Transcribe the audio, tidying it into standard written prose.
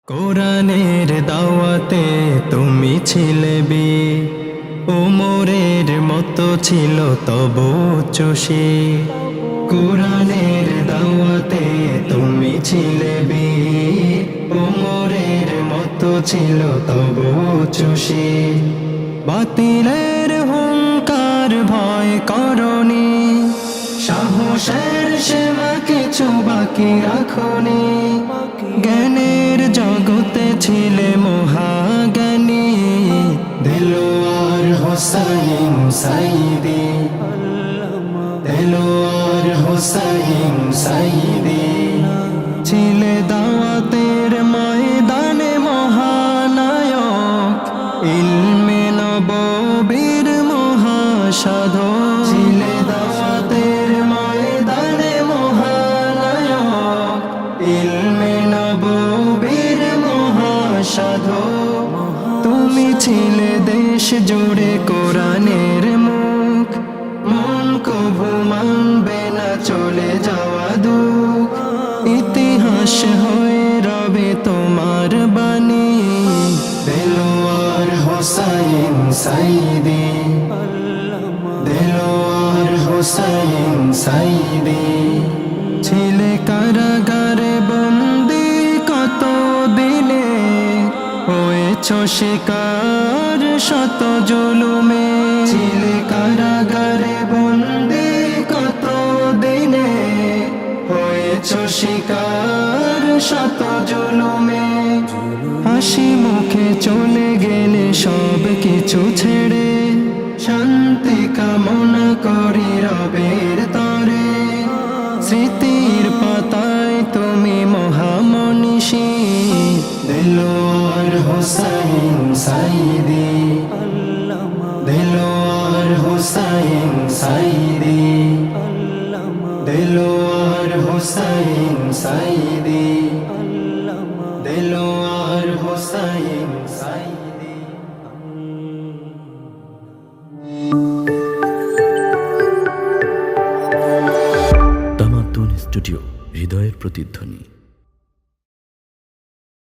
কোরআনের দাওয়াতে তুমি ছিলে বীর, ওমরের মতো ছিল তবু চষে। কোরআনের দাওয়াতে তুমি ছিলে বীর, ওমরের মতো ছিল তবু চষে। বাতিলের হুঙ্কার ভয় করনি, সাহসের সীমা কিছু বাকি রাখনি। জ্ঞানের জগতে ছিলে মহাজ্ঞানী, দেলোয়ার হোসাইন সাইদি, দেলোয়ার হোসাইন সাইদি। ছিলে দাওয়াতের ময়দানে মহানায়ক, ইলমে নববীর মহাসাধক। ছিলে দাওয়াতের ময়দানে মহানায়ক, ইলমে নববীর মহাসাধক। তুমি ছিলে দেশ জুড়ে কোরআনের মুখ, মন কভু মানবে না চলে যাওয়া দুঃখ। ইতিহাস হয়ে রবে তোমার বাণী, দেলোয়ার হোসাইন সাইদি, দেলোয়ার হোসাইন সাইদি। ছিলে কারাগারে বন্দি কত দিনে, হয়েছ শিকার শত জুলুমে। ছিলে কারাগারে বন্দি কত দিনে, হয়েছ শিকার শত জুলুমে। হাসি মুখে চলে গেলে সব কিছু ছেড়ে, শান্তি কামনা করি রবের তরে। স্মৃতির পাতায় তুমি মহামনীষী, দেলোয়ার হোসাইন সাইদি, দেলোয়ার হোসাইন সাইদি, দেলোয়ার হোসাইন সাইদি, দেলোয়ার হোসাইন সাইদি। তামাদ্দুন স্টুডিও, হৃদয়ের প্রতিধ্বনি।